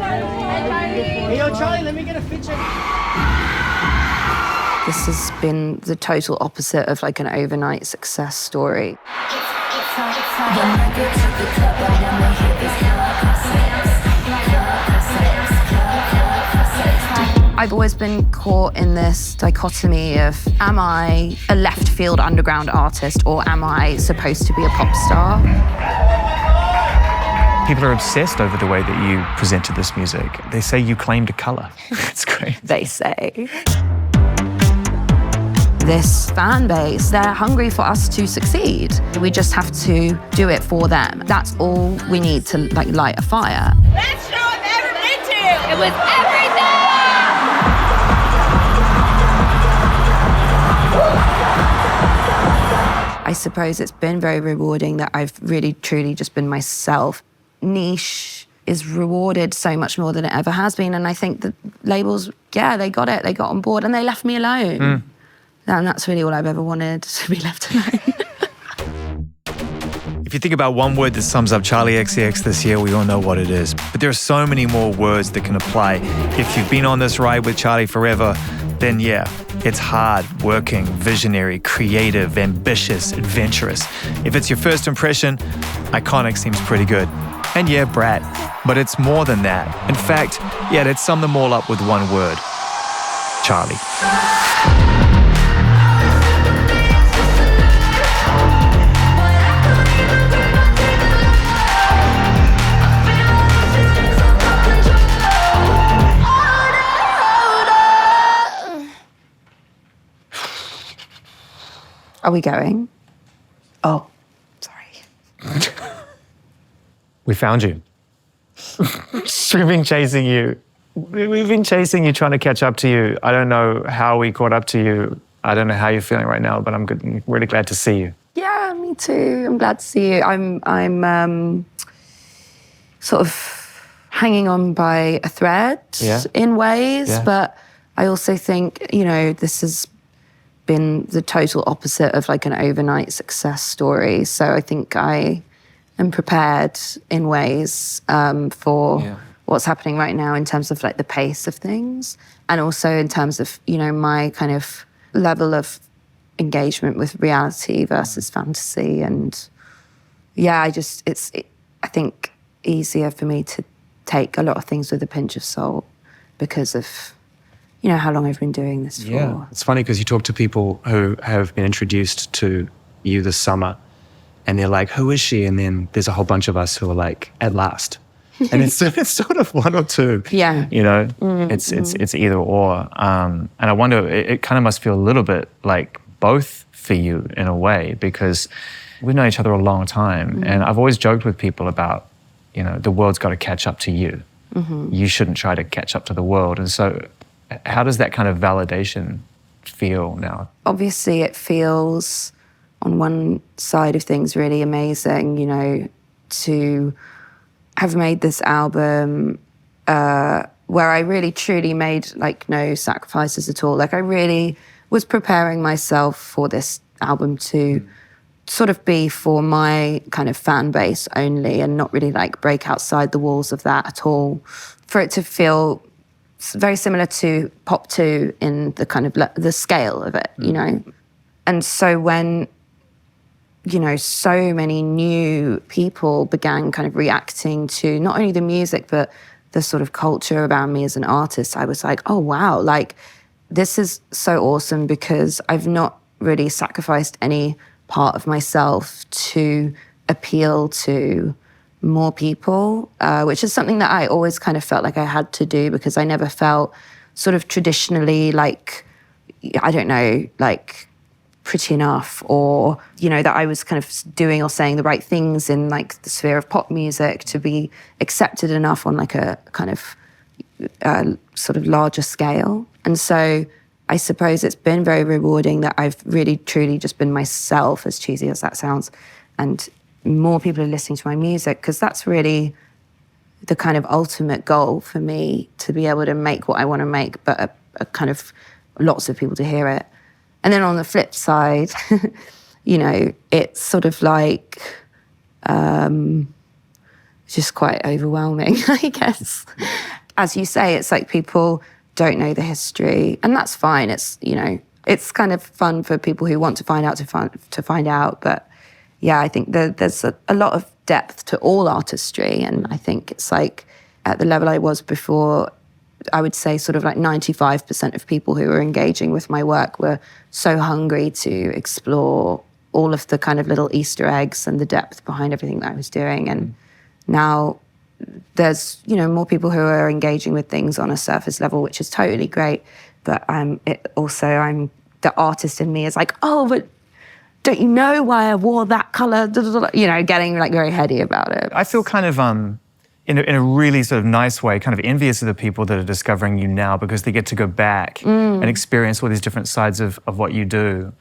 Hey, yo, Charlie, let me get a picture. This has been the total opposite of like an overnight success story. I've always been caught in this dichotomy of, am I a left field underground artist or am I supposed to be a pop star? People are obsessed over the way that you presented this music. They say you claimed a color. It's great. They say. This fan base, they're hungry for us to succeed. We just have to do it for them. That's all we need to like light a fire. Best show I've ever been to! It was everything! I suppose it's been very rewarding that I've really, truly just been myself. Niche is rewarded so much more than it ever has been. And I think the labels, yeah, they got it. They got on board and they left me alone. And that's really all I've ever wanted, to be left alone. If you think about one word that sums up Charli xcx this year, we all know what it is. But there are so many more words that can apply. If you've been on this ride with Charli forever, then yeah, it's hard, working, visionary, creative, ambitious, adventurous. If it's your first impression, iconic seems pretty good. And yeah, BRAT, but it's more than that. In fact, yeah, let's sum them all up with one word: Charli. Are we going? Oh, sorry. We found you. We've been chasing you. We've been chasing you, trying to catch up to you. I don't know how we caught up to you. I don't know how you're feeling right now, but I'm good. I'm really glad to see you. Yeah, me too. I'm glad to see you. I'm sort of hanging on by a thread in ways, but I also think, you know, this has been the total opposite of like an overnight success story. So I think I am prepared in ways for what's happening right now in terms of like the pace of things, and also in terms of, you know, my kind of level of engagement with reality versus fantasy. And yeah, I think easier for me to take a lot of things with a pinch of salt because of, you know, how long I've been doing this for. Yeah, it's funny because you talk to people who have been introduced to you this summer and they're like, who is she? And then there's a whole bunch of us who are like, at last. And it's sort of one or two. Yeah. You know, it's either or. And I wonder, it kind of must feel a little bit like both for you in a way, because we've known each other a long time. And I've always joked with people about, you know, the world's got to catch up to you. You shouldn't try to catch up to the world. And so how does that kind of validation feel now? Obviously, it feels on one side of things really amazing, you know, to have made this album where I really truly made like no sacrifices at all. Like I really was preparing myself for this album to sort of be for my kind of fan base only and not really like break outside the walls of that at all. For it to feel very similar to Pop 2 in the kind of the scale of it, you know? And so when, you know, so many new people began kind of reacting to not only the music, but the sort of culture around me as an artist, I was like, oh, wow, like, this is so awesome because I've not really sacrificed any part of myself to appeal to more people, which is something that I always kind of felt like I had to do because I never felt sort of traditionally like, I don't know, like pretty enough, or, you know, that I was kind of doing or saying the right things in like the sphere of pop music to be accepted enough on like a kind of sort of larger scale. And so I suppose it's been very rewarding that I've really truly just been myself, as cheesy as that sounds, and more people are listening to my music, because that's really the kind of ultimate goal for me, to be able to make what I want to make, but a kind of lots of people to hear it. And then on the flip side, you know, it's sort of like just quite overwhelming, I guess. As you say, it's like people don't know the history, and that's fine. It's, you know, it's kind of fun for people who want to find out to find out. But yeah, I think there's a lot of depth to all artistry, and I think it's like at the level I was before, I would say sort of like 95% of people who were engaging with my work were so hungry to explore all of the kind of little Easter eggs and the depth behind everything that I was doing. And now there's, you know, more people who are engaging with things on a surface level, which is totally great. But I'm the artist in me is like, oh, but don't you know why I wore that color? You know, getting like very heady about it. I feel kind of in a really sort of nice way, kind of envious of the people that are discovering you now, because they get to go back and experience all these different sides of what you do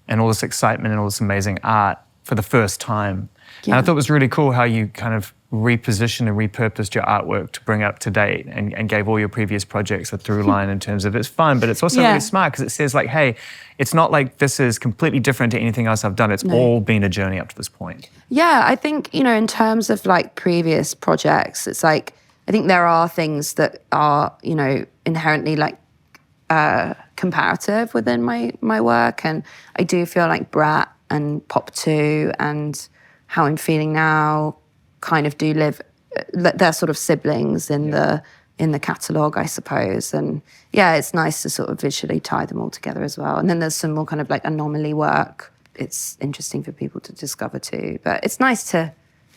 and all this excitement and all this amazing art for the first time. Yeah. And I thought it was really cool how you kind of repositioned and repurposed your artwork to bring it up to date and gave all your previous projects a through line in terms of it's fun, but it's also really smart because it says like, hey, it's not like this is completely different to anything else I've done. It's all been a journey up to this point. Yeah, I think, you know, in terms of like previous projects, it's like, I think there are things that are, you know, inherently like comparative within my work. And I do feel like BRAT and Pop 2 and How I'm Feeling Now kind of do live, they're sort of siblings in the catalogue, I suppose. And yeah, it's nice to sort of visually tie them all together as well. And then there's some more kind of like anomaly work. It's interesting for people to discover too. But it's nice to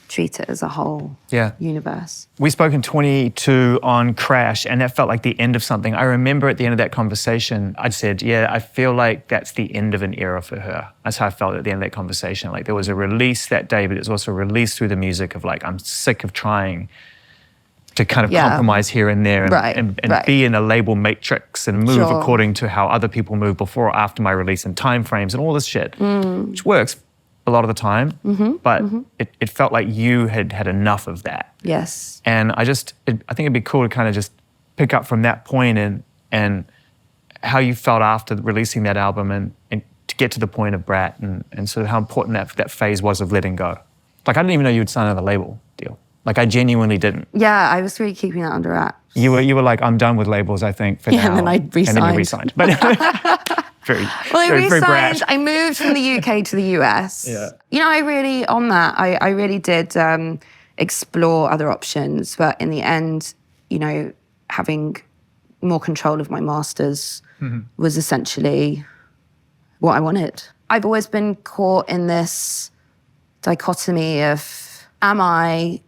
treat it as a whole universe. We spoke in 22 on Crash, and that felt like the end of something. I remember at the end of that conversation, I said, yeah, I feel like that's the end of an era for her. That's how I felt at the end of that conversation. Like there was a release that day, but it was also a release through the music of like, I'm sick of trying to kind of compromise here and there and be in a label matrix and move according to how other people move before or after my release and time frames and all this shit, which works a lot of the time, but it felt like you had had enough of that. Yes. And I think it'd be cool to kind of just pick up from that point and how you felt after releasing that album and to get to the point of BRAT and sort of how important that phase was of letting go. Like I didn't even know you'd sign another label deal. Like I genuinely didn't. Yeah, I was really keeping that under wraps. You were like, I'm done with labels, I think, for now. And then I resigned. And then you resigned. But I resigned. I moved from the UK to the US. Yeah. You know, I really did explore other options. But in the end, you know, having more control of my masters was essentially what I wanted. I've always been caught in this dichotomy of, am I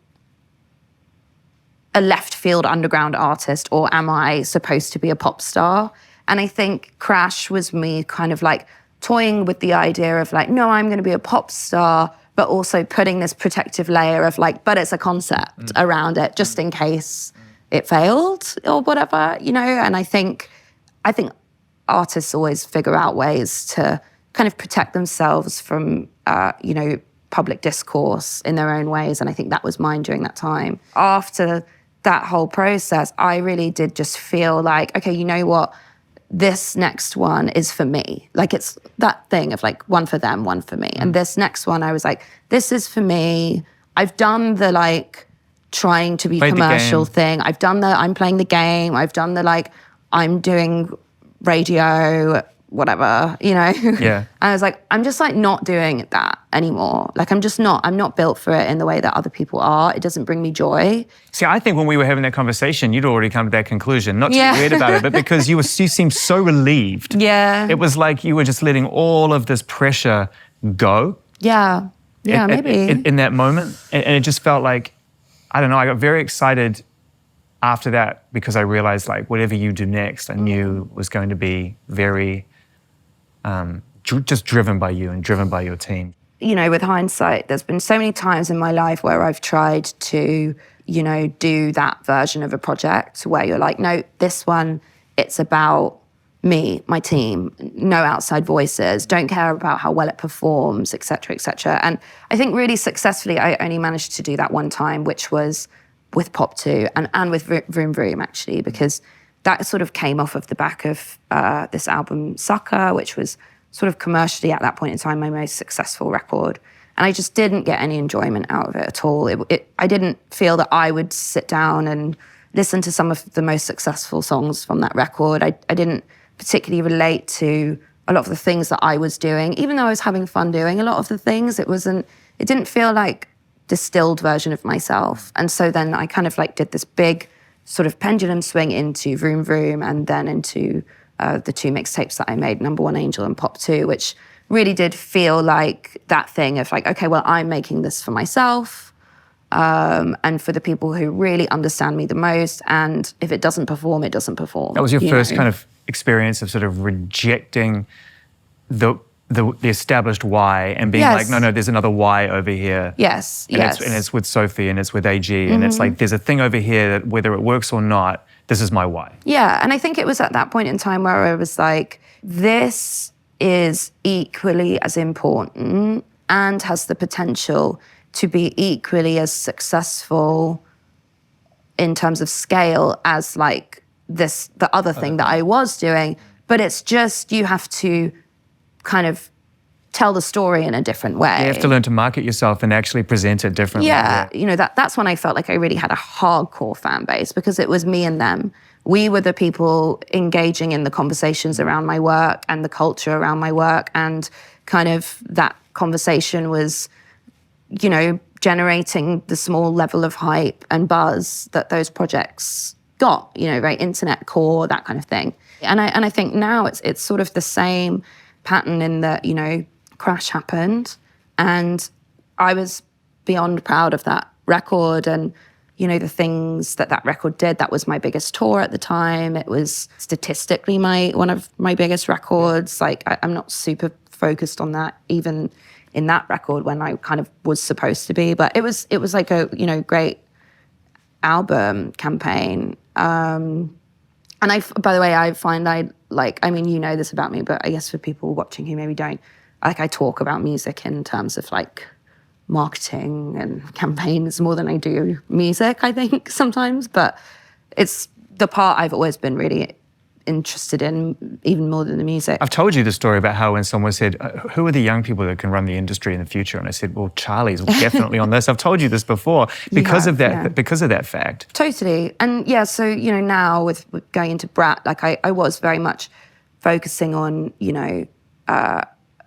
a left field underground artist or am I supposed to be a pop star? And I think Crash was me kind of like toying with the idea of like, no, I'm going to be a pop star, but also putting this protective layer of like, but it's a concept around it just in case it failed or whatever, you know? And I think artists always figure out ways to kind of protect themselves from, you know, public discourse in their own ways. And I think that was mine during that time. After that whole process, I really did just feel like, okay, you know what? This next one is for me. Like it's that thing of like one for them, one for me. And this next one, I was like, this is for me. I've done the like trying to be commercial thing. I've done the I'm playing the game. I've done the like I'm doing radio, whatever, you know? Yeah. And I was like, I'm just like not doing that anymore. Like I'm not built for it in the way that other people are. It doesn't bring me joy. See, I think when we were having that conversation, you'd already come to that conclusion. Not to be weird about it, but because you seemed so relieved. Yeah. It was like you were just letting all of this pressure go. Yeah. Yeah, maybe. In that moment. And it just felt like, I don't know, I got very excited after that because I realized like whatever you do next, I knew was going to be very just driven by you and driven by your team. You know, with hindsight, there's been so many times in my life where I've tried to, you know, do that version of a project where you're like, no, this one, it's about me, my team, no outside voices, don't care about how well it performs, et cetera, et cetera. And I think really successfully, I only managed to do that one time, which was with Pop 2 and with Vroom Vroom, actually, because that sort of came off of the back of this album, Sucker, which was sort of commercially at that point in time my most successful record. And I just didn't get any enjoyment out of it at all. I didn't feel that I would sit down and listen to some of the most successful songs from that record. I didn't particularly relate to a lot of the things that I was doing, even though I was having fun doing a lot of the things. It didn't feel like distilled version of myself. And so then I kind of like did this big sort of pendulum swing into Vroom Vroom and then into the 2 mixtapes that I made, Number One Angel and Pop 2, which really did feel like that thing of like, okay, well, I'm making this for myself and for the people who really understand me the most. And if it doesn't perform, it doesn't perform. That was your first kind of experience of sort of rejecting the established why and being like, no, there's another why over here. Yes, and it's with Sophie and it's with AG and it's like, there's a thing over here that whether it works or not, this is my why. Yeah, and I think it was at that point in time where I was like, this is equally as important and has the potential to be equally as successful in terms of scale as like the other thing that I was doing. But it's just, you have to kind of tell the story in a different way. You have to learn to market yourself and actually present it differently. Yeah, you know, that's when I felt like I really had a hardcore fan base because it was me and them. We were the people engaging in the conversations around my work and the culture around my work, and kind of that conversation was, you know, generating the small level of hype and buzz that those projects got, you know, right, internet core, that kind of thing. And I think now it's sort of the same pattern in that, you know, Crash happened and I was beyond proud of that record and, you know, the things that record did. That was my biggest tour at the time. It was statistically one of my biggest records. Like I'm not super focused on that even in that record when I kind of was supposed to be, but it was like a, you know, great album campaign. And by the way, I find I mean, you know this about me, but I guess for people watching who maybe don't, like I talk about music in terms of like marketing and campaigns more than I do music, I think sometimes, but it's the part I've always been really interested in, even more than the music. I've told you the story about how when someone said, who are the young people that can run the industry in the future? And I said, well, Charli's definitely on this. I've told you this before because of that fact. Totally. And yeah, so, you know, now with going into BRAT, like I was very much focusing on, you know,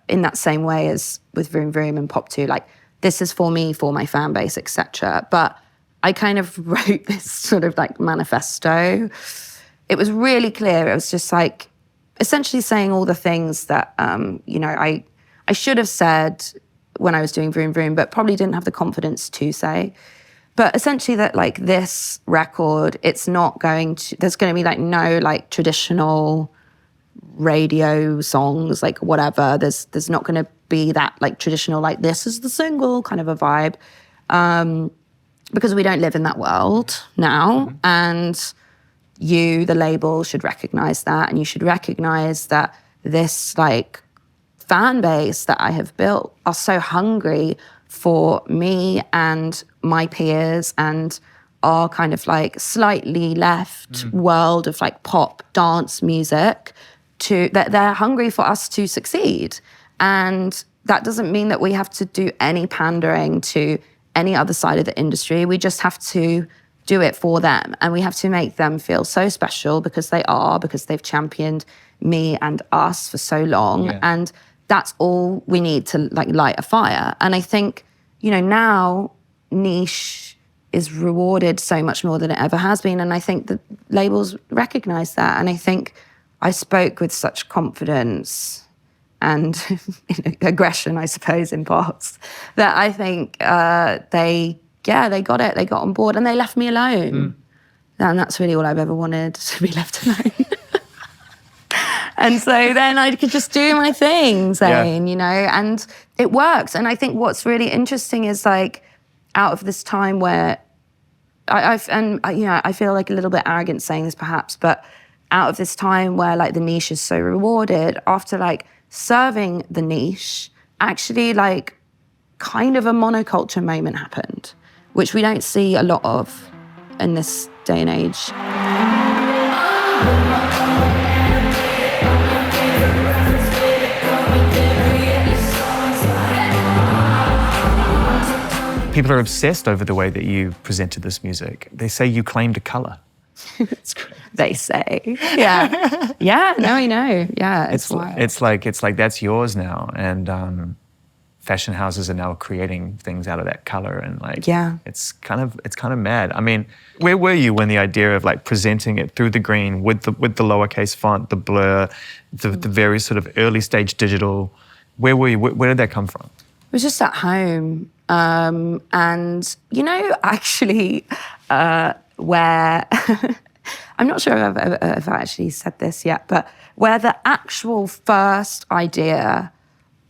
in that same way as with Vroom Vroom and Pop 2, like this is for me, for my fan base, etc. But I kind of wrote this sort of like manifesto. It was really clear. It was just like essentially saying all the things that, you know, I should have said when I was doing Vroom Vroom, but probably didn't have the confidence to say. But essentially that like this record, it's not going to, there's going to be like no like traditional radio songs, like whatever. There's not going to be that like traditional, like this is the single kind of a vibe. Because we don't live in that world now. Mm-hmm. And you, the label, should recognize that. And you should recognize that this like fan base that I have built are so hungry for me and my peers and our kind of like slightly left world of like pop dance music, that they're hungry for us to succeed. And that doesn't mean that we have to do any pandering to any other side of the industry. We just have to do it for them. And we have to make them feel so special because they've championed me and us for so long. Yeah. And that's all we need to like light a fire. And I think, you know, now niche is rewarded so much more than it ever has been. And I think the labels recognize that. And I think I spoke with such confidence and aggression, I suppose, in parts, that I think they got it. They got on board and they left me alone. And that's really all I've ever wanted, to be left alone. And so then I could just do my thing, Zane, you know, and it works. And I think what's really interesting is like out of this time where I feel like a little bit arrogant saying this perhaps, but out of this time where like the niche is so rewarded, after like serving the niche, actually like kind of a monoculture moment happened, which we don't see a lot of in this day and age. People are obsessed over the way that you presented this music. They say you claimed a color. It's great. They say, yeah, yeah. No, I know. Yeah, it's wild. It's like that's yours now, and fashion houses are now creating things out of that color, and like, yeah, it's kind of mad. I mean, where were you when the idea of like presenting it through the green with the lowercase font, the blur, the very sort of early stage digital? Where were you? Where did that come from? It was just at home, and you know, actually, where I'm not sure if I've actually said this yet, but where the actual first idea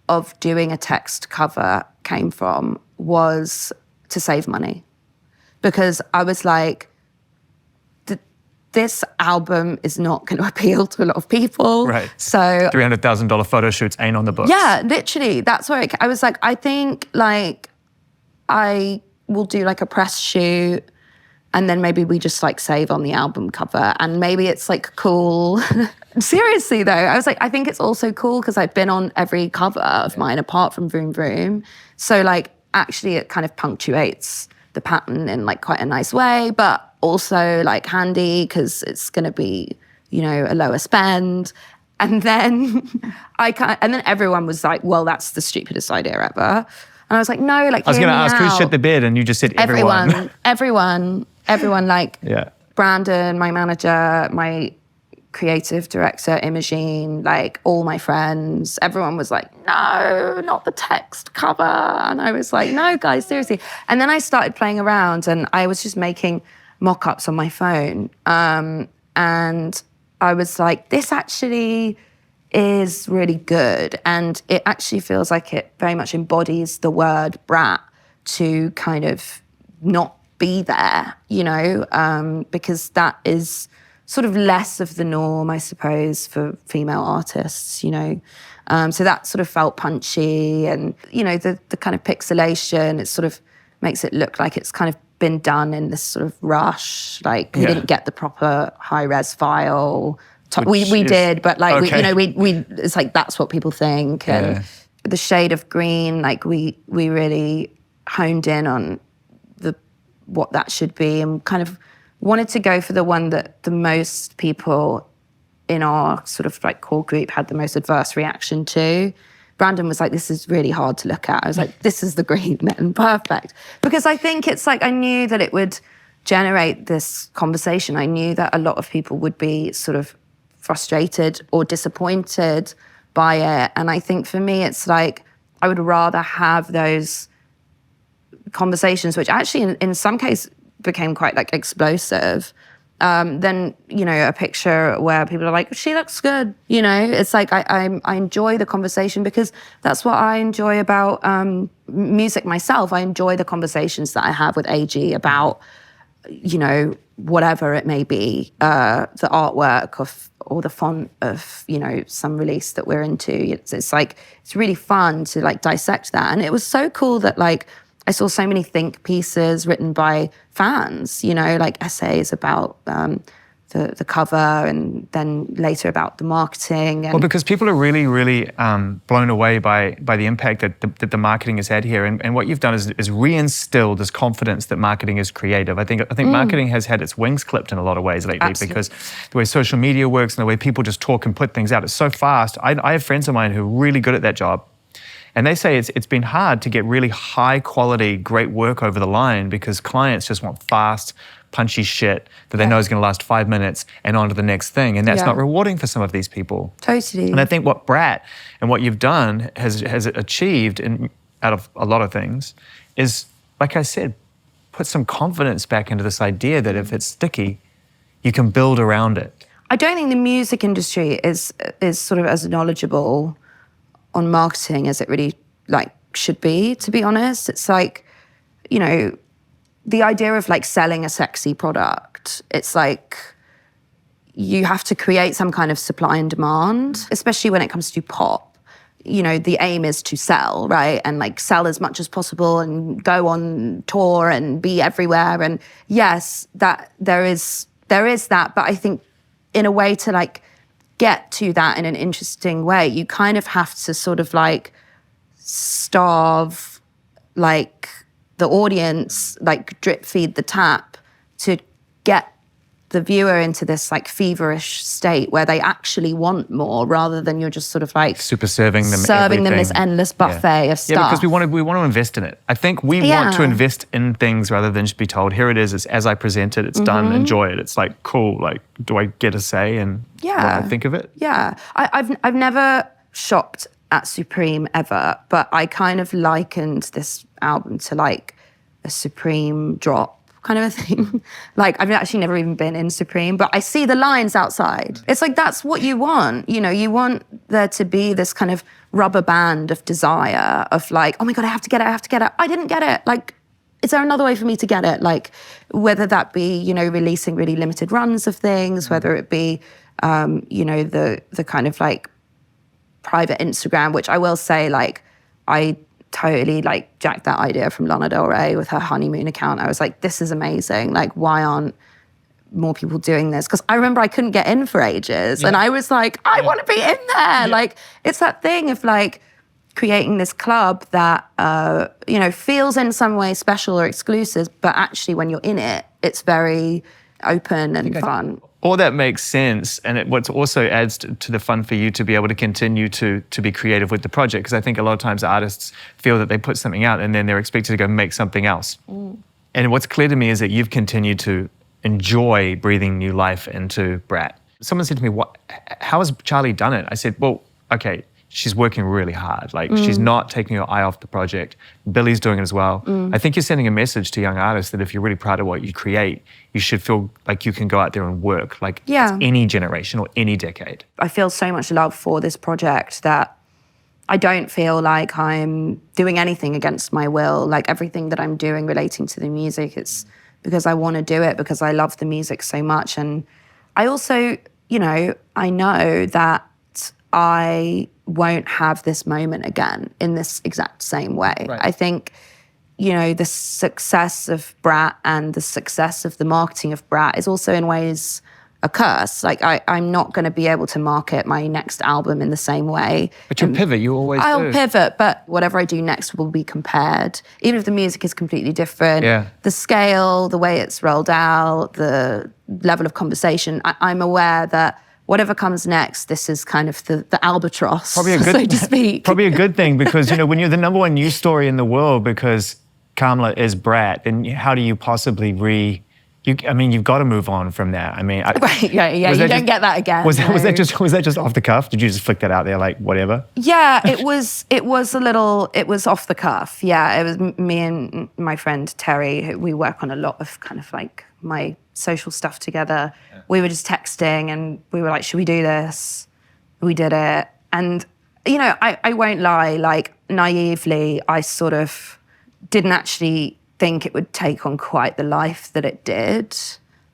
of doing a text cover came from was to save money. Because I was like, this album is not going to appeal to a lot of people. Right. So $300,000 photo shoots ain't on the books. yeah, literally. That's where I was like, I think like I will do like a press shoot, and then maybe we just like save on the album cover, and maybe it's like cool. Seriously though, I was like, I think it's also cool because I've been on every cover of mine apart from Vroom Vroom. So like actually it kind of punctuates the pattern in like quite a nice way, but also like handy because it's going to be, you know, a lower spend. And then and then everyone was like, well, that's the stupidest idea ever. And I was like, no, like, I was going to ask who who shit the bed, and you just said everyone. Everyone, like yeah. Brandon, my manager, my creative director, Imogene, like all my friends, everyone was like, no, not the text cover. And I was like, no, guys, seriously. And then I started playing around, and I was just making mock-ups on my phone. And I was like, this actually is really good. And it actually feels like it very much embodies the word brat to kind of not be there, you know, because that is sort of less of the norm, I suppose, for female artists, you know. So that sort of felt punchy, and, you know, the kind of pixelation, it sort of makes it look like it's kind of been done in this sort of rush, like we didn't get the proper high-res file. We did, but like, okay. we it's like that's what people think. And the shade of green, like we really honed in on what that should be, and kind of wanted to go for the one that the most people in our sort of like core group had the most adverse reaction to. Brandon was like, this is really hard to look at. I was like, this is the green then, perfect. Because I think it's like, I knew that it would generate this conversation. I knew that a lot of people would be sort of frustrated or disappointed by it. And I think for me, it's like, I would rather have those conversations, which actually in some cases became quite like explosive, than, you know, a picture where people are like, she looks good, you know. It's like I enjoy the conversation because that's what I enjoy about music myself. I enjoy the conversations that I have with AG about, you know, whatever it may be, the artwork or the font of, you know, some release that we're into. It's like, it's really fun to like dissect that. And it was so cool that like I saw so many think pieces written by fans, you know, like essays about the cover, and then later about the marketing. And well, because people are really, really blown away by the impact that the marketing has had here. And what you've done is reinstilled this confidence that marketing is creative. I think marketing has had its wings clipped in a lot of ways lately. Absolutely. Because the way social media works and the way people just talk and put things out, it's so fast. I have friends of mine who are really good at that job. And they say it's been hard to get really high quality, great work over the line because clients just want fast, punchy shit that they know is going to last 5 minutes and on to the next thing. And that's not rewarding for some of these people. Totally. And I think what BRAT and what you've done has achieved out of a lot of things is, like I said, put some confidence back into this idea that if it's sticky, you can build around it. I don't think the music industry is sort of as knowledgeable on marketing as it really like should be, to be honest. It's like, you know, the idea of like selling a sexy product, it's like you have to create some kind of supply and demand, especially when it comes to pop. You know, the aim is to sell, right? And like sell as much as possible and go on tour and be everywhere. And yes, that there is that, but I think in a way to like get to that in an interesting way, you kind of have to sort of like starve like the audience like drip feed the tap to get the viewer into this like feverish state where they actually want more rather than you're just sort of like super serving them this everything. endless buffet of stuff. Yeah, because we want to invest in it. I think we want to invest in things rather than just be told, here it is, it's as I present it, it's done, enjoy it. It's like, cool, like, do I get a say in what I think of it? Yeah, I've never shopped at Supreme ever, but I kind of likened this album to like a Supreme drop kind of a thing. Like, I've actually never even been in Supreme, but I see the lines outside. It's like, that's what you want. You know, you want there to be this kind of rubber band of desire of like, oh my God, I have to get it, I have to get it. I didn't get it. Like, is there another way for me to get it? Like, whether that be, you know, releasing really limited runs of things, whether it be, you know, the kind of like private Instagram, which I will say, like, I totally like jacked that idea from Lana Del Rey with her honeymoon account. I was like, this is amazing. Like, why aren't more people doing this? Because I remember I couldn't get in for ages. And I was like, I want to be in there. Like, it's that thing of like creating this club that, you know, feels in some way special or exclusive, but actually when you're in it, it's very open and fun. All that makes sense, and what also adds to the fun for you to be able to continue to be creative with the project, because I think a lot of times artists feel that they put something out and then they're expected to go make something else. And what's clear to me is that you've continued to enjoy breathing new life into BRAT. Someone said to me, how has Charli done it? I said, well, okay, she's working really hard. Like, she's not taking her eye off the project. Billy's doing it as well. I think you're sending a message to young artists that if you're really proud of what you create, you should feel like you can go out there and work like it's any generation or any decade. I feel so much love for this project that I don't feel like I'm doing anything against my will. Like, everything that I'm doing relating to the music, it's because I want to do it, because I love the music so much. And I also, you know, I know that I won't have this moment again in this exact same way. Right. I think, you know, the success of BRAT and the success of the marketing of BRAT is also in ways a curse. Like, I'm not going to be able to market my next album in the same way. But you'll pivot, you always do. I'll pivot, but whatever I do next will be compared. Even if the music is completely different, the scale, the way it's rolled out, the level of conversation, I'm aware that whatever comes next, this is kind of the albatross, so to speak. Probably a good thing, because, you know, when you're the #1 news story in the world because Kamala is BRAT, then how do you possibly I mean, you've got to move on from that. I mean, you don't get that again. Was that just off the cuff? Did you just flick that out there like whatever? Yeah, it was off the cuff. Yeah, it was me and my friend Terry. We work on a lot of kind of like my social stuff together. Yeah. We were just texting and we were like, should we do this? We did it. And, you know, I won't lie, like, naively, I sort of didn't actually think it would take on quite the life that it did.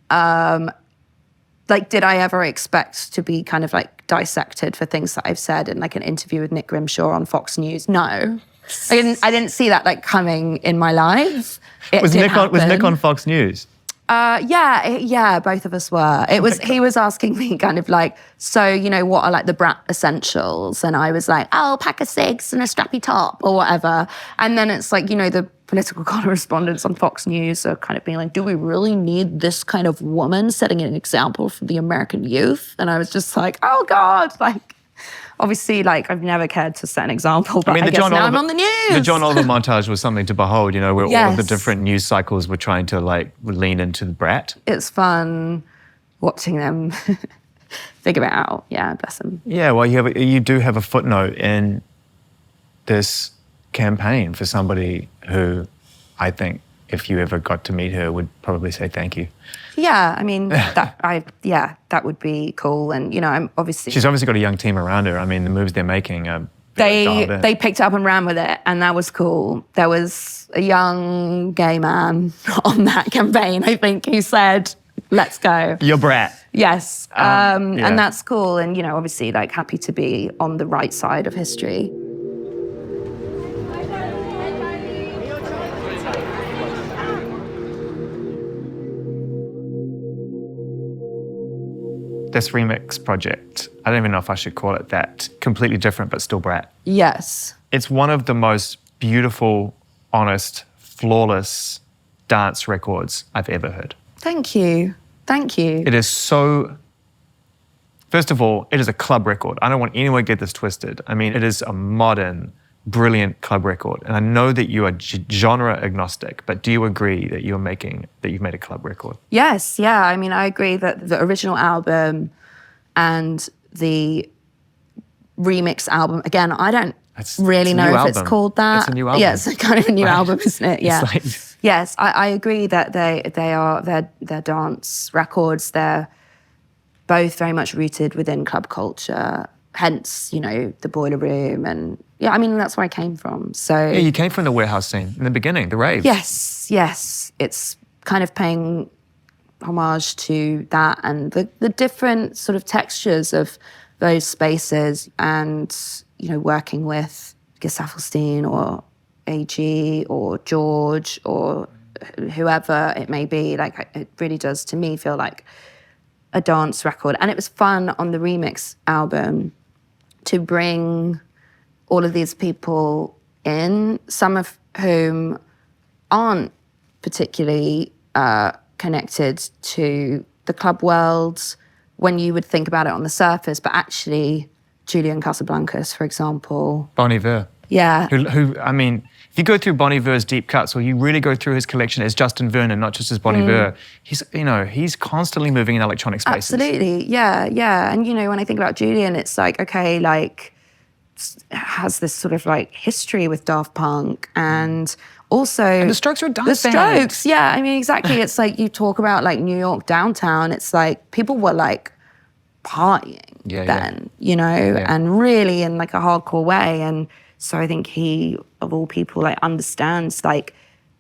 Like, did I ever expect to be kind of like dissected for things that I've said in like an interview with Nick Grimshaw on Fox News? No. I didn't see that like coming in my life. Was Nick on Fox News? Yeah, both of us were. He was asking me kind of like, so, you know, what are like the BRAT essentials? And I was like, oh, pack of cigs and a strappy top or whatever. And then it's like, you know, the political correspondents on Fox News are kind of being like, do we really need this kind of woman setting an example for the American youth? And I was just like, oh God, like, obviously, like, I've never cared to set an example, but I guess now I'm on the news. The John Oliver montage was something to behold, you know, where all of the different news cycles were trying to, like, lean into the BRAT. It's fun watching them figure it out. Yeah, bless them. Yeah, well, you do have a footnote in this campaign for somebody who I think, if you ever got to meet her, would probably say thank you. Yeah, I mean, that would be cool. And, you know, she's obviously got a young team around her. I mean, the moves they're making are They picked it up and ran with it, and that was cool. There was a young gay man on that campaign, I think, who said, let's go. You're BRAT. Yes, and that's cool. And, you know, obviously, like, happy to be on the right side of history. This remix project, I don't even know if I should call it that, completely different but still BRAT. Yes. It's one of the most beautiful, honest, flawless dance records I've ever heard. Thank you. Thank you. It is so, first of all, it is a club record. I don't want anyone to get this twisted. I mean, it is a modern, brilliant club record. And I know that you are genre agnostic, but do you agree that you've made a club record? Yes, yeah. I mean, I agree that the original album and the remix album, again, I don't really know if it's called that. It's a new album. Yeah, it's kind of a new album, isn't it? Yeah. It's like, yes, I agree that they're dance records. They're both very much rooted within club culture. Hence, the Boiler Room, and I mean that's where I came from. So yeah, you came from the warehouse scene in the beginning, the rave. Yes. It's kind of paying homage to that and the different sort of textures of those spaces, and working with Gesaffelstein or AG or George or whoever it may be, like it really does to me feel like a dance record. And it was fun on the remix album to bring all of these people in, some of whom aren't particularly connected to the club world when you would think about it on the surface, but actually Julian Casablancas, for example. Bon Iver. Yeah. Who I mean, if you go through Bon Iver's deep cuts, or you really go through his collection as Justin Vernon, not just as Bon Iver, he's constantly moving in electronic spaces. Absolutely, yeah. And when I think about Julian, it's like, okay, like has this sort of like history with Daft Punk, and also and the Strokes are a dance band. The Strokes, yeah. I mean, exactly. It's like you talk about like New York downtown. It's like people were like partying then, and really in like a hardcore way. And so I think he, of all people, like understands like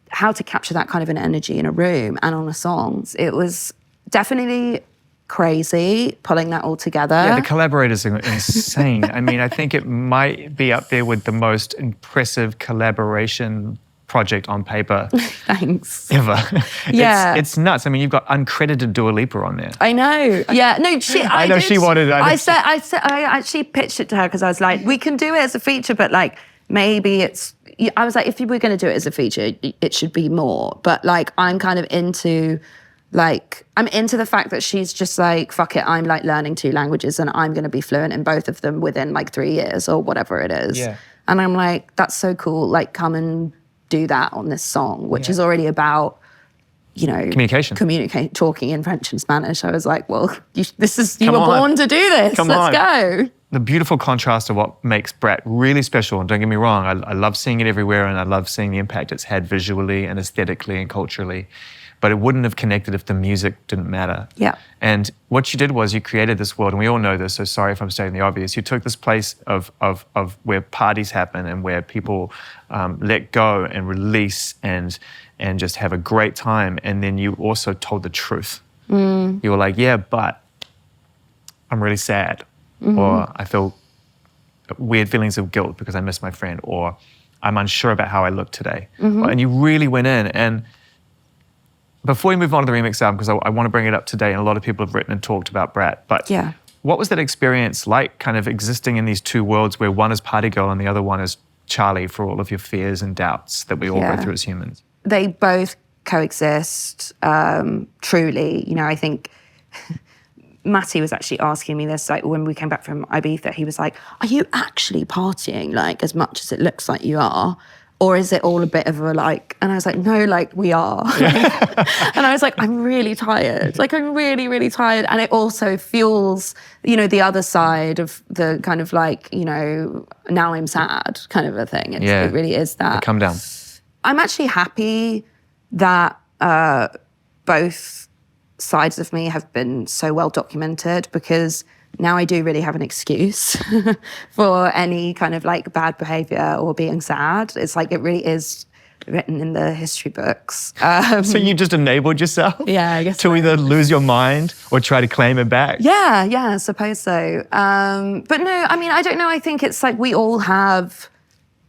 how to capture that kind of an energy in a room and on a songs. It was definitely crazy pulling that all together. Yeah, the collaborators are insane. I mean, I think it might be up there with the most impressive collaboration project on paper. Thanks. Ever. Yeah. It's nuts. I mean, you've got uncredited Dua Lipa on there. I know. Yeah. No, I know she wanted it. I actually pitched it to her because I was like, we can do it as a feature, but like maybe I was like, if you were going to do it as a feature, it should be more. But like, I'm kind of into the fact that she's just like, fuck it, I'm like learning 2 languages and I'm going to be fluent in both of them within like 3 years or whatever it is. Yeah. And I'm like, that's so cool. Like, come and do that on this song, which is already about, communication, talking in French and Spanish. I was like, well, you were on. born to do this. Let's go. The beautiful contrast of what makes BRAT really special, and don't get me wrong, I love seeing it everywhere, and I love seeing the impact it's had visually and aesthetically and culturally, but it wouldn't have connected if the music didn't matter. Yeah. And what you did was you created this world, and we all know this, so sorry if I'm stating the obvious. You took this place of where parties happen and where people let go and release and just have a great time, and then you also told the truth. You were like, yeah, but I'm really sad, or I feel weird feelings of guilt because I miss my friend, or I'm unsure about how I look today. And you really went in. And before we move on to the remix album, because I want to bring it up today, and a lot of people have written and talked about BRAT, but what was that experience like, kind of existing in these 2 worlds where one is party girl and the other one is Charlie, for all of your fears and doubts that we all go through as humans? They both coexist, truly. I think Matty was actually asking me this, like when we came back from Ibiza, he was like, are you actually partying like as much as it looks like you are? Or is it all a bit of a like, and I was like, no, like we are. And I was like, I'm really tired. Like I'm really, really tired. And it also fuels, the other side of the kind of like, now I'm sad kind of a thing. It really is that. Come down. I'm actually happy that both sides of me have been so well documented, because now I do really have an excuse for any kind of like bad behavior or being sad. It's like it really is written in the history books. So you just enabled yourself? Yeah, I guess to either lose your mind or try to claim it back? Yeah, I suppose so. But no, I mean, I don't know. I think it's like we all have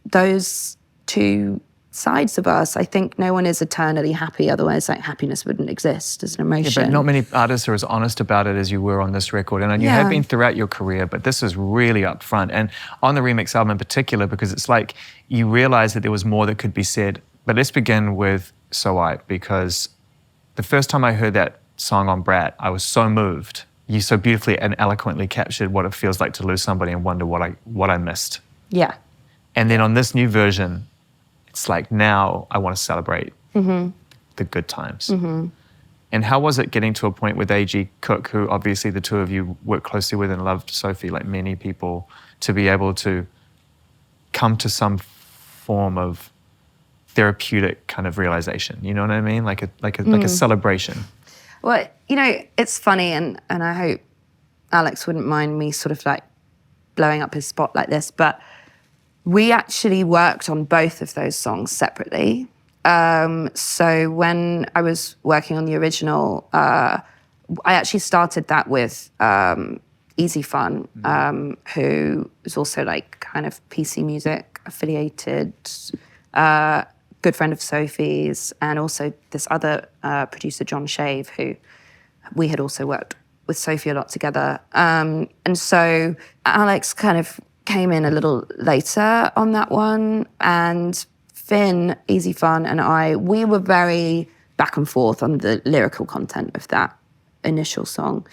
those 2 sides of us. I think no one is eternally happy, otherwise like happiness wouldn't exist as an emotion. Yeah, but not many artists are as honest about it as you were on this record, and you have been throughout your career, but this is really upfront, and on the remix album in particular, because it's like you realize that there was more that could be said But let's begin with So I, because the first time I heard that song on BRAT, I was so moved. You so beautifully and eloquently captured what it feels like to lose somebody and wonder what I missed. Yeah. And then on this new version, it's like now I want to celebrate the good times. And how was it getting to a point with A.G. Cook, who obviously the two of you worked closely with and loved Sophie, like many people, to be able to come to some form of therapeutic kind of realization? You know what I mean? Like a celebration. Well, you know, it's funny, and I hope Alex wouldn't mind me sort of like blowing up his spot like this, but we actually worked on both of those songs separately. So when I was working on the original, I actually started that with Easy Fun, who is also like kind of PC Music affiliated, good friend of Sophie's, and also this other producer, John Shave, who we had also worked with Sophie a lot together. And so Alex kind of came in a little later on that one, and Finn, Easy Fun, and we were very back and forth on the lyrical content of that initial song.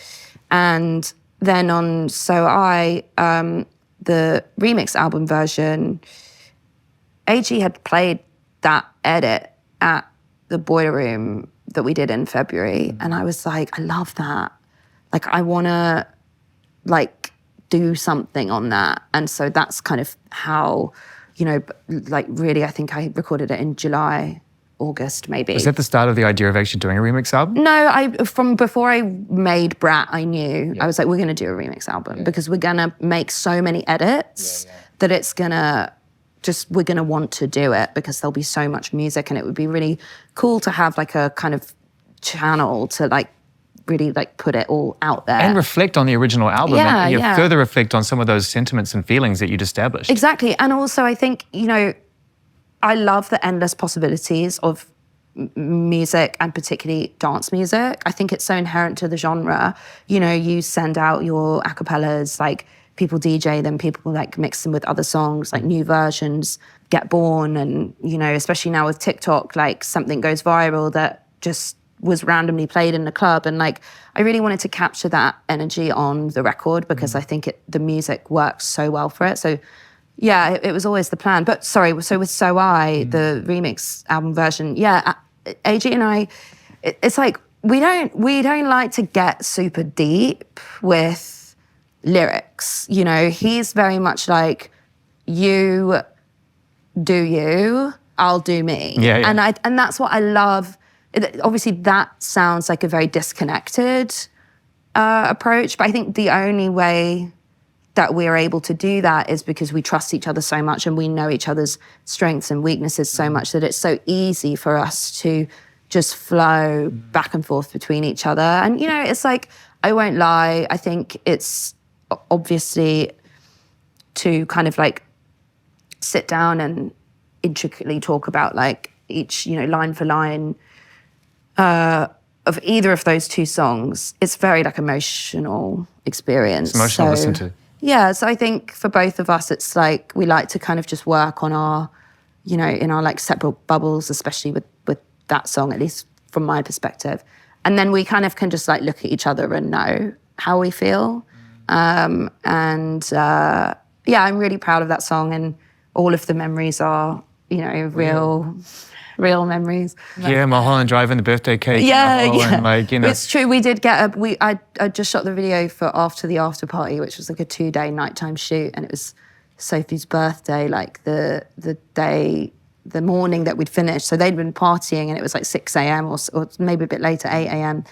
And then on So I, the remix album version, AG had played that edit at the Boiler Room that we did in February. And I was like, I love that. Like, I want to, like, do something on that. And so that's kind of how, you know, like, really, I think I recorded it in July, August, maybe. Was that the start of the idea of actually doing a remix album? No, from before I made BRAT, I knew. I was like, we're going to do a remix album because we're going to make so many edits that it's going to we're going to want to do it because there'll be so much music, and it would be really cool to have like a kind of channel to like really like put it all out there. And reflect on the original album and further reflect on some of those sentiments and feelings that you'd established. Exactly. And also I think, you know, I love the endless possibilities of music, and particularly dance music. I think it's so inherent to the genre. You know, you send out your acapellas, like people DJ them, people like mix them with other songs, like new versions get born. And, you know, especially now with TikTok, like something goes viral that just was randomly played in the club. And like, I really wanted to capture that energy on the record because I think the music works so well for it. So yeah, it was always the plan. But sorry, so with So I, the remix album version, AG and I, it's like, we don't like to get super deep with lyrics. You know, he's very much like, you do you, I'll do me. And that's what I love. Obviously, that sounds like a very disconnected approach, but I think the only way that we're able to do that is because we trust each other so much and we know each other's strengths and weaknesses so much that it's so easy for us to just flow back and forth between each other. And, you know, it's like, I won't lie, I think it's obviously to kind of like sit down and intricately talk about like each, you know, line for line of either of those two songs. It's very like emotional experience. It's emotional to listen to. Yeah, so I think for both of us, it's like we like to kind of just work on our, you know, in our like separate bubbles, especially with that song, at least from my perspective. And then we kind of can just like look at each other and know how we feel. I'm really proud of that song, and all of the memories are, you know, real memories. Yeah, Mulholland Drive and the birthday cake. And like, you know. It's true. We did get I just shot the video for After the After Party, which was like a 2-day nighttime shoot, and it was Sophie's birthday, like the morning that we'd finished. So they'd been partying, and it was like 6 a.m. or maybe a bit later, 8 a.m.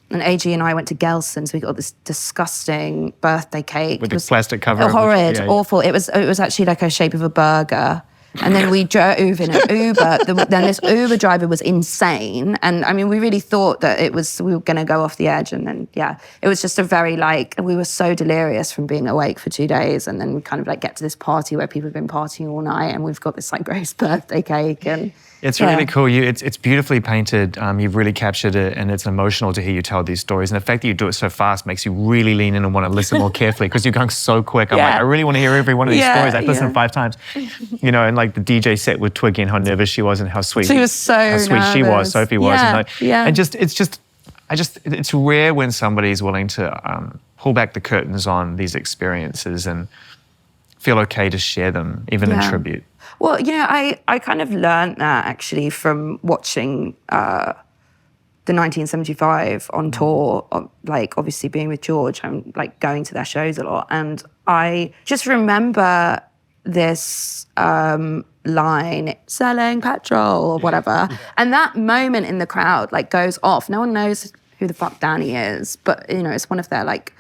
And AG and I went to Gelson's. We got this disgusting birthday cake. With the plastic cover. Horrid, awful. It was actually like a shape of a burger. And then we drove in an Uber. Then this Uber driver was insane. And I mean, we really thought that we were going to go off the edge. And then, it was just a very like, we were so delirious from being awake for 2 days. And then we kind of like get to this party where people have been partying all night, and we've got this like Grace birthday cake. And it's really cool. It's beautifully painted. You've really captured it, and it's emotional to hear you tell these stories. And the fact that you do it so fast makes you really lean in and want to listen more carefully because you're going so quick. I'm like, I really want to hear every one of these stories. I've listened 5 times, you know, and like the DJ set with Twiggy and how nervous she was and how sweet She was so how sweet she was, nervous. Sophie was. Yeah, And, like, yeah. and it's rare when somebody's willing to pull back the curtains on these experiences and feel okay to share them, even in Yeah. tribute. Well, you know, I kind of learned that actually from watching the 1975 on tour, like obviously being with George, I'm like going to their shows a lot. And I just remember this line, selling petrol or whatever. And that moment in the crowd like goes off. No one knows who the fuck Danny is, but you know, it's one of their like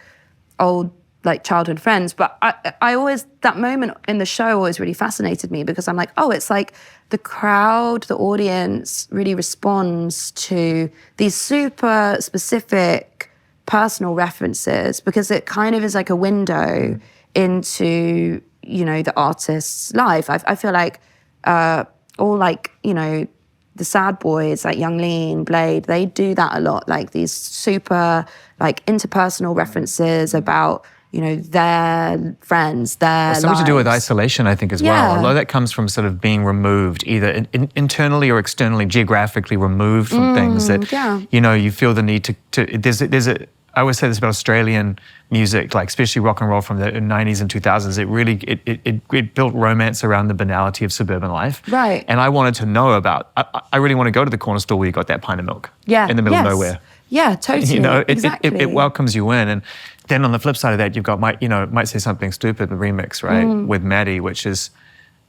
old like childhood friends. But I always, that moment in the show always really fascinated me because I'm like, oh, it's like the crowd, the audience really responds to these super specific personal references because it kind of is like a window into, you know, the artist's life. I feel like all like, you know, the sad boys like Young Lean, Blade, they do that a lot, like these super like interpersonal references about, you know, their friends, their Something to do with lives. isolation, I think, as Yeah. well. A lot of that comes from sort of being removed, either internally or externally, geographically removed from things that, yeah. you know, you feel the need to I always say this about Australian music, like especially rock and roll from the 90s and 2000s. It really, it built romance around the banality of suburban life. Right. And I wanted to know about, I really want to go to the corner store where you got that pint of milk. Yeah. In the middle Yes. of nowhere. Yeah, totally. You know, exactly. it welcomes you in. And then on the flip side of that, you've got Might Say Something Stupid, the remix, right, with Maddie, which is,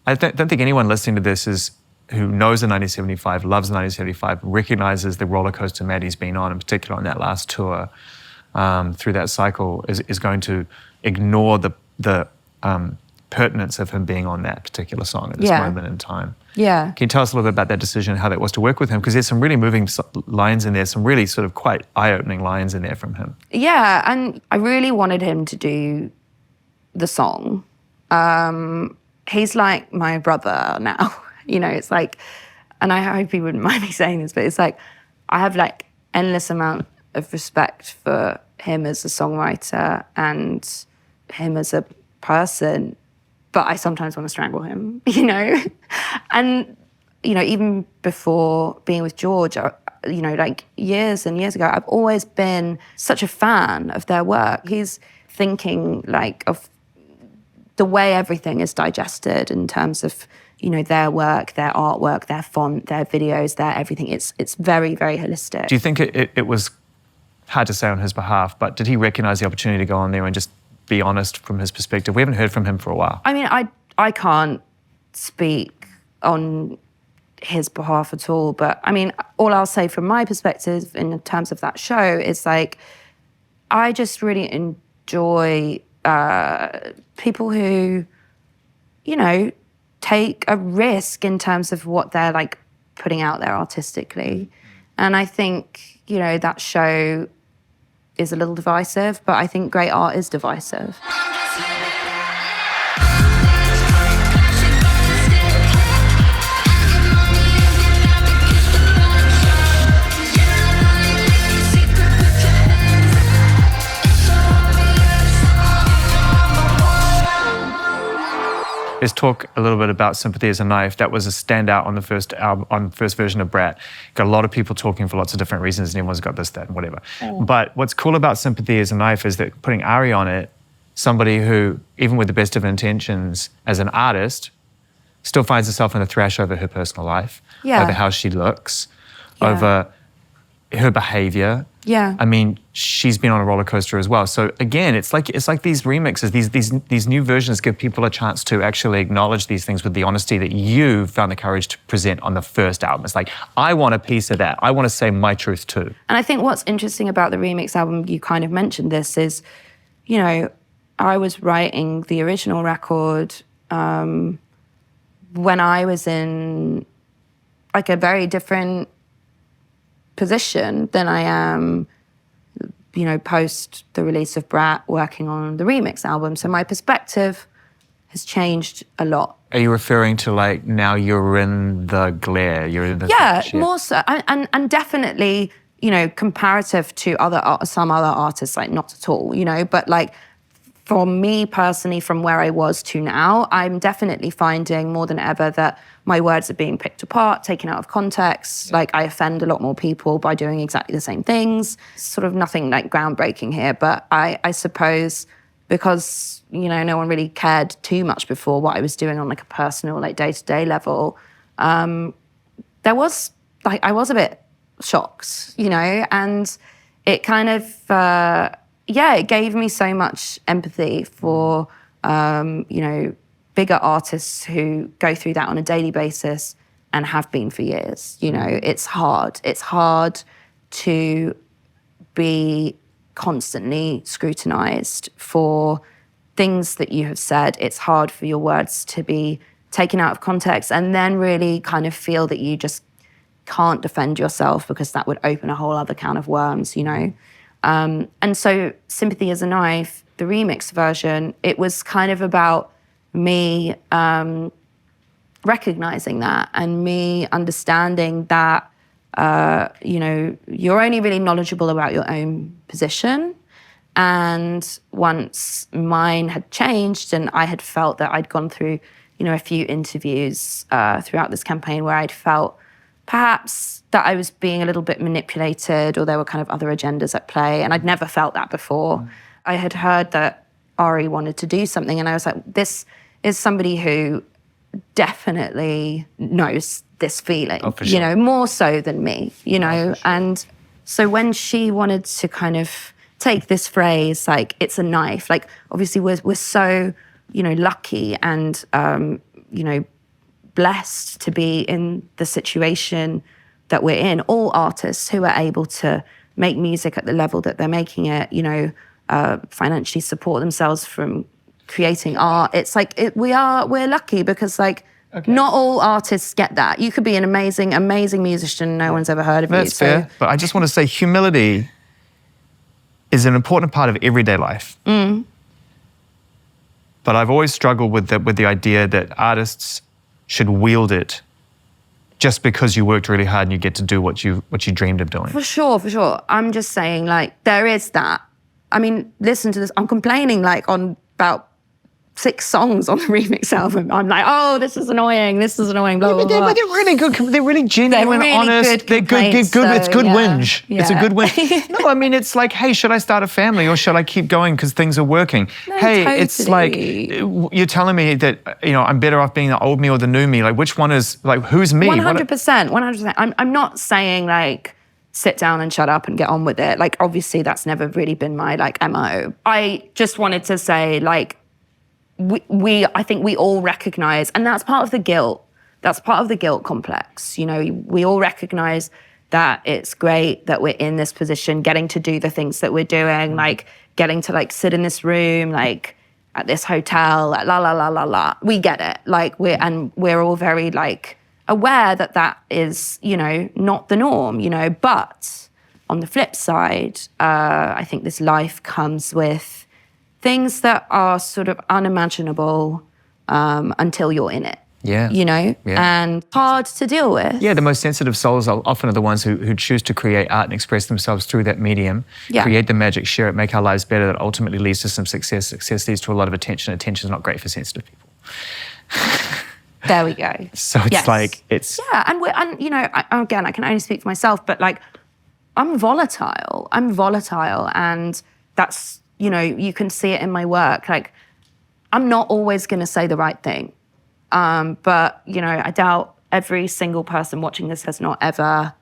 I don't think anyone listening to this who knows the 1975, loves the 1975, recognizes the roller coaster Maddie's been on, in particular on that last tour, through that cycle, is going to ignore the pertinence of him being on that particular song at this Yeah. moment in time. Yeah. Can you tell us a little bit about that decision, how that was to work with him? Because there's some really moving lines in there, some really sort of quite eye-opening lines in there from him. Yeah, and I really wanted him to do the song. He's like my brother now. You know, it's like, and I hope he wouldn't mind me saying this, but it's like, I have like endless amount of respect for him as a songwriter and him as a person, but I sometimes want to strangle him, you know? And, you know, even before being with George, you know, like years and years ago, I've always been such a fan of their work. He's thinking like of the way everything is digested in terms of, you know, their work, their artwork, their font, their videos, their everything. It's very, very holistic. Do you think it was hard to say on his behalf, but did he recognize the opportunity to go on there and just be honest from his perspective? We haven't heard from him for a while. I mean, I can't speak on his behalf at all, but I mean, all I'll say from my perspective in terms of that show is like, I just really enjoy people who, you know, take a risk in terms of what they're like putting out there artistically. And I think, you know, that show is a little divisive, but I think great art is divisive. Let's talk a little bit about Sympathy as a Knife. That was a standout on the first album, on the first version of BRAT. Got a lot of people talking for lots of different reasons, and everyone's got this, that, and whatever. But what's cool about Sympathy as a Knife is that putting Ari on it, somebody who, even with the best of intentions as an artist, still finds herself in a thrash over her personal life, Yeah. over how she looks, Yeah. over her behavior. Yeah. I mean, she's been on a roller coaster as well. So again, it's like these remixes, these new versions give people a chance to actually acknowledge these things with the honesty that you found the courage to present on the first album. It's like, I want a piece of that. I want to say my truth too. And I think what's interesting about the remix album, you kind of mentioned this, is, you know, I was writing the original record when I was in like a very different position than I am, you know, post the release of BRAT, working on the remix album. So my perspective has changed a lot. Are you referring to like now you're in the glare? You're in the shit? More so, and definitely, you know, comparative to some other artists, like not at all, you know, but like for me personally, from where I was to now, I'm definitely finding more than ever that my words are being picked apart, taken out of context. Like, I offend a lot more people by doing exactly the same things. Sort of nothing like groundbreaking here, but I suppose because, you know, no one really cared too much before what I was doing on like a personal, like day-to-day level, there was like, I was a bit shocked, you know, and it kind of, it gave me so much empathy for, you know, bigger artists who go through that on a daily basis and have been for years. You know, it's hard. It's hard to be constantly scrutinized for things that you have said. It's hard for your words to be taken out of context and then really kind of feel that you just can't defend yourself because that would open a whole other can of worms, you know? And so Sympathy as a Knife, the remix version, it was kind of about me recognizing that and me understanding that, you know, you're only really knowledgeable about your own position. And once mine had changed and I had felt that I'd gone through, you know, a few interviews throughout this campaign where I'd felt perhaps that I was being a little bit manipulated or there were kind of other agendas at play. And I'd never felt that before. I had heard that Ari wanted to do something and I was like, this is somebody who definitely knows this feeling, for sure. You know, more so than me, you know. Sure. And so when she wanted to kind of take this phrase, like, it's a knife, like, obviously we're so, you know, lucky and, you know, blessed to be in the situation that we're in. All artists who are able to make music at the level that they're making it, you know, financially support themselves from creating art. It's like, we're lucky because, like, not all artists get that. You could be an amazing musician, no one's ever heard of you. That's fair. But I just want to say humility is an important part of everyday life. But I've always struggled with the idea that artists should wield it just because you worked really hard and you get to do what you dreamed of doing. For sure. I'm just saying, like, there is that. I mean, listen to this. I'm complaining, like, on about 6 songs on the remix album. I'm like, oh, this is annoying, blah, blah, blah. But they're really good. They're really genuine, really honest. good They're good. It's good whinge. Yeah. It's a good whinge. No, I mean, it's like, hey, should I start a family or should I keep going because things are working? No, hey, totally. It's like, you're telling me that, you know, I'm better off being the old me or the new me. Like, which one is, like, who's me? 100%. I'm not saying, like, sit down and shut up and get on with it. Like, obviously, that's never really been my, like, MO. I just wanted to say, like, I think we all recognize, and that's part of the guilt. That's part of the guilt complex. You know, we all recognize that it's great that we're in this position, getting to do the things that we're doing, like getting to, like, sit in this room, like at this hotel, like la la la la la. We get it. Like, we're all very, like, aware that that is, you know, not the norm, you know. But on the flip side, I think this life comes with things that are sort of unimaginable until you're in it. Yeah. You know? Yeah. And hard to deal with. Yeah, the most sensitive souls are often the ones who choose to create art and express themselves through that medium, create the magic, share it, make our lives better. That ultimately leads to some success. Success leads to a lot of attention. Attention is not great for sensitive people. There we go. So it's like, it's... Yeah, and you know, again, I can only speak for myself, but, like, I'm volatile, and that's, you know, you can see it in my work. Like, I'm not always going to say the right thing. But, you know, I doubt every single person watching this has not ever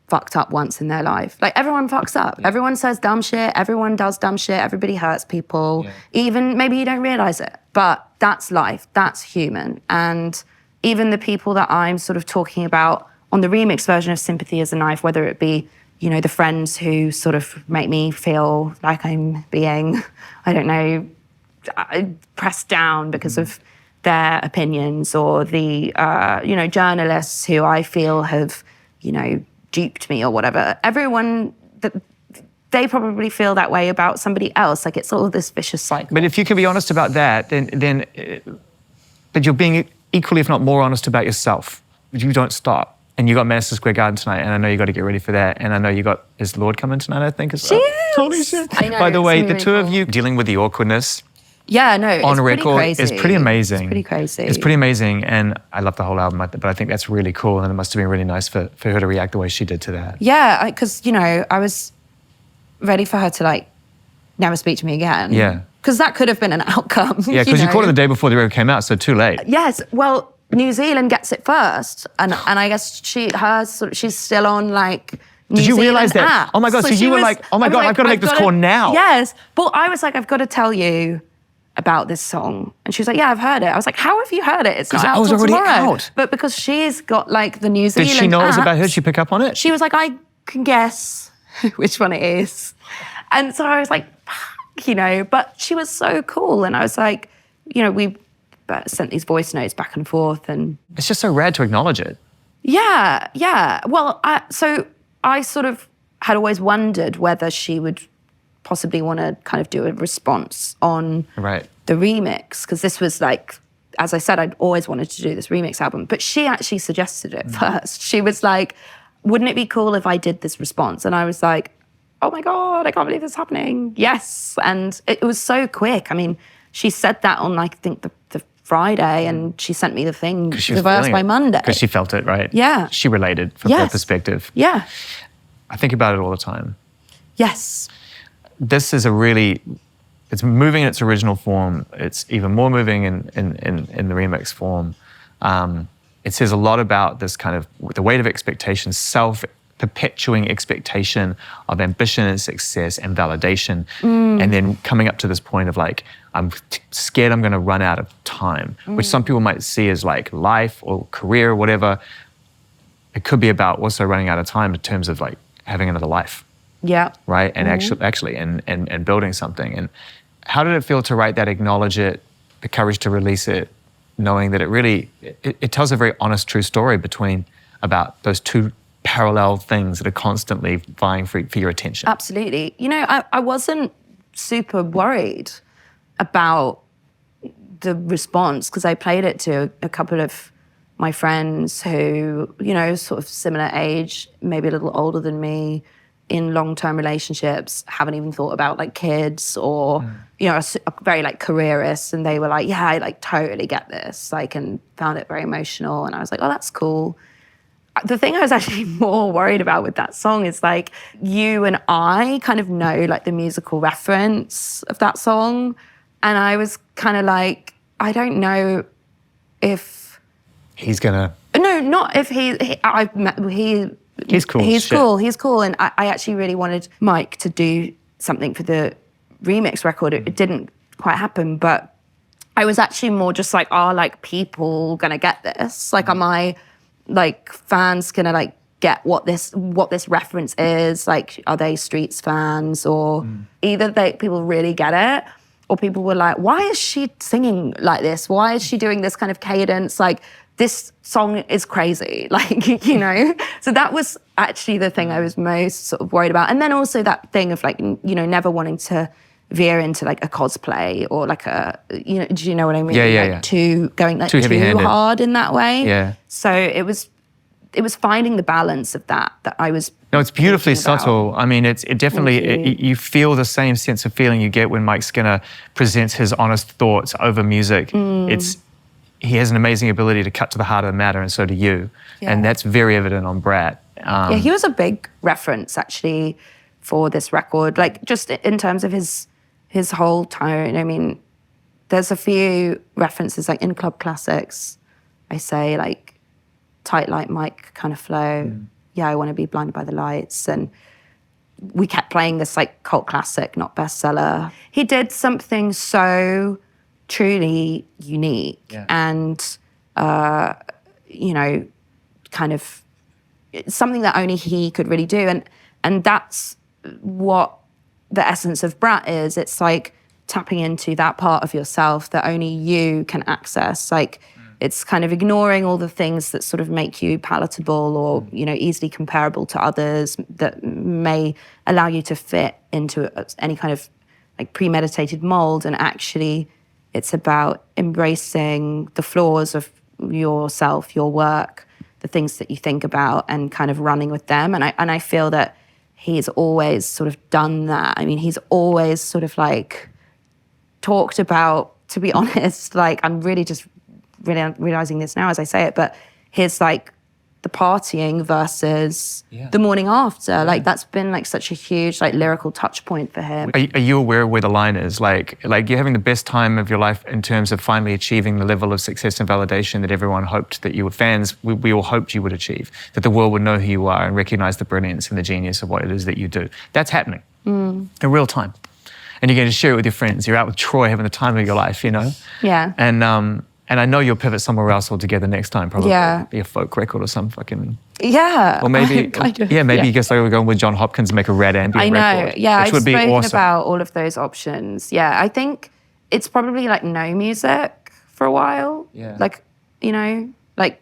fucked up once in their life. Like, everyone fucks up. Yeah. Everyone says dumb shit. Everyone does dumb shit. Everybody hurts people. Yeah. Even maybe you don't realize it. But that's life. That's human. And even the people that I'm sort of talking about on the remix version of Sympathy as a Knife, whether it be, you know, the friends who sort of make me feel like I'm being, I don't know, pressed down because of their opinions, or the, you know, journalists who I feel have, you know, duped me or whatever. Everyone, they probably feel that way about somebody else. Like, it's all this vicious cycle. But if you can be honest about that, then but you're being equally, if not more, honest about yourself. You don't stop. And you got Madison Square Garden tonight, and I know you got to get ready for that. And I know you got, is Lord coming tonight, I think, as well? Cheers! Holy shit. I know, By the way, the really two cool. of you dealing with the awkwardness, Yeah, no, on it's record pretty crazy. is pretty amazing. It's pretty crazy. It's pretty amazing, and I love the whole album. But I think that's really cool, and it must have been really nice for her to react the way she did to that. Yeah, because I was ready for her to like never speak to me again. Yeah, because that could have been an outcome. Yeah, because you caught it the day before the record came out, so too late. Yes, well, New Zealand gets it first, and I guess she's still on like. Did you realize that? App. Oh my God, so you were like, oh my God, I've got to make this call now. Yes, but I was like, I've got to tell you about this song. And she was like, yeah, I've heard it. I was like, how have you heard it? It's not out I was till already tomorrow. out. But because she's got like the New Zealand Did she know it was about her? apps, Did she pick up on it? she was like, I can guess which one it is. And so I was like, but she was so cool. And I was like, we sent these voice notes back and forth. And it's just so rad to acknowledge it. Yeah. Well, I sort of had always wondered whether she would possibly want to kind of do a response on the remix, because this was like, as I said, I'd always wanted to do this remix album, but she actually suggested it first. She was like, wouldn't it be cool if I did this response? And I was like, oh my God, I can't believe this is happening. Yes. And it was so quick. I mean, she said that on, I think, the Friday, and she sent me the thing, the verse by Monday. Because she felt it, right? Yeah. She related from her perspective. Yeah. I think about it all the time. Yes. This is it's moving in its original form. It's even more moving in the remix form. It says a lot about this kind of, the weight of expectation, self-perpetuating expectation of ambition and success and validation. And then coming up to this point of like, I'm scared I'm gonna run out of time, which some people might see as like life or career or whatever. It could be about also running out of time in terms of like having another life. Yeah. Right? And actually and building something. And how did it feel to write that, acknowledge it, the courage to release it, knowing that it tells a very honest, true story about those two parallel things that are constantly vying for your attention? Absolutely. I wasn't super worried about the response, because I played it to a couple of my friends who, sort of similar age, maybe a little older than me, in long-term relationships, haven't even thought about like kids or, are very like careerists, and they were like, yeah, I like totally get this, like, and found it very emotional. And I was like, oh, that's cool. The thing I was actually more worried about with that song is like, you and I kind of know like the musical reference of that song. And I was kind of like, I don't know if he's gonna. No, not if he's cool. He's cool. And I actually really wanted Mike to do something for the remix record. It didn't quite happen, but I was actually more just like, are like people gonna get this? Like, am I like fans gonna like get what this reference is? Like, are they Streets fans, or either people really get it, or people were like, why is she singing like this? Why is she doing this kind of cadence? Like, this song is crazy, like, So that was actually the thing I was most sort of worried about. And then also that thing of like, never wanting to veer into like a cosplay or like do you know what I mean? Yeah. Going like too hard in that way. Yeah. So it was finding the balance of that I was. No, it's beautifully subtle. I mean, it definitely, you feel the same sense of feeling you get when Mike Skinner presents his honest thoughts over music. He has an amazing ability to cut to the heart of the matter, and so do you. Yeah. And that's very evident on BRAT. He was a big reference actually for this record, like just in terms of his whole tone. I mean, there's a few references like in Club Classics, I say like, tight like Mike kind of flow. Yeah, I want to be blinded by the lights. And we kept playing this like cult classic, not bestseller. He did something so truly unique and, kind of something that only he could really do. And that's what the essence of BRAT is. It's like tapping into that part of yourself that only you can access. Like, it's kind of ignoring all the things that sort of make you palatable or, easily comparable to others that may allow you to fit into any kind of like premeditated mold. And actually, it's about embracing the flaws of yourself, your work, the things that you think about, and kind of running with them. And I feel that he's always sort of done that. I mean, he's always sort of like talked about, to be honest, like I'm really just really realizing this now as I say it, but his like the partying versus the morning after, like that's been like such a huge like lyrical touch point for him. Are you aware of where the line is? Like you're having the best time of your life in terms of finally achieving the level of success and validation that everyone hoped that you were fans, we all hoped you would achieve, that the world would know who you are and recognize the brilliance and the genius of what it is that you do. That's happening in real time. And you're going to share it with your friends. You're out with Troy having the time of your life, you know? Yeah. And I know you'll pivot somewhere else altogether next time, probably. Yeah. Be a folk record or some fucking... Yeah. Or maybe, kind of, maybe you guess like we're going with John Hopkins and make a red ambient record. I know, yeah. Which would be I've spoken awesome. about all of those options. Yeah, I think it's probably like no music for a while. Yeah. Like, you know, like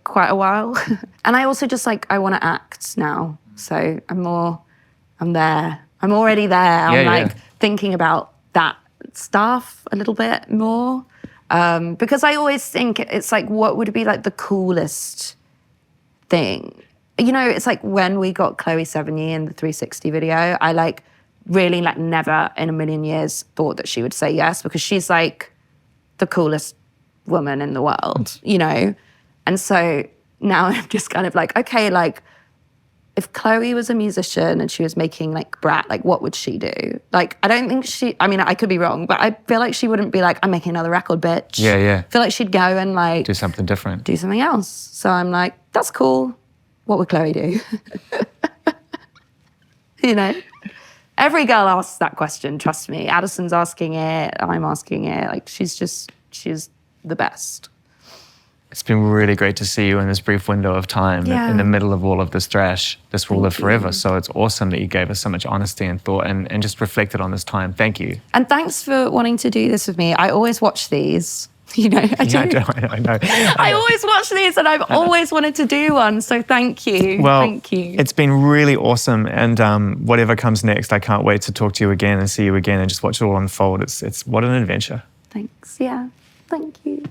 quite a while. And I also just like, I want to act now. So I'm there. I'm already there. I'm like thinking about that stuff a little bit more. Because I always think it's like, what would be like the coolest thing? You know, it's like when we got Chloe Sevigny in the 360 video, I like really like never in a million years thought that she would say yes, because she's like the coolest woman in the world, you know? And so now I'm just kind of like, okay, like if Chloe was a musician and she was making like BRAT, like what would she do? Like, I don't think I mean, I could be wrong, but I feel like she wouldn't be like, I'm making another record, bitch. Yeah, yeah. I feel like she'd go and like... Do something different. Do something else. So I'm like, that's cool. What would Chloe do? You know? Every girl asks that question, trust me. Addison's asking it, I'm asking it. Like, she's the best. It's been really great to see you in this brief window of time in the middle of all of this thrash. This will live forever. So it's awesome that you gave us so much honesty and thought and just reflected on this time. Thank you. And thanks for wanting to do this with me. I always watch these. You know, I do. I know. I always watch these and I've always wanted to do one. So thank you. Well, thank you. It's been really awesome. And whatever comes next, I can't wait to talk to you again and see you again and just watch it all unfold. It's what an adventure. Thanks. Yeah. Thank you.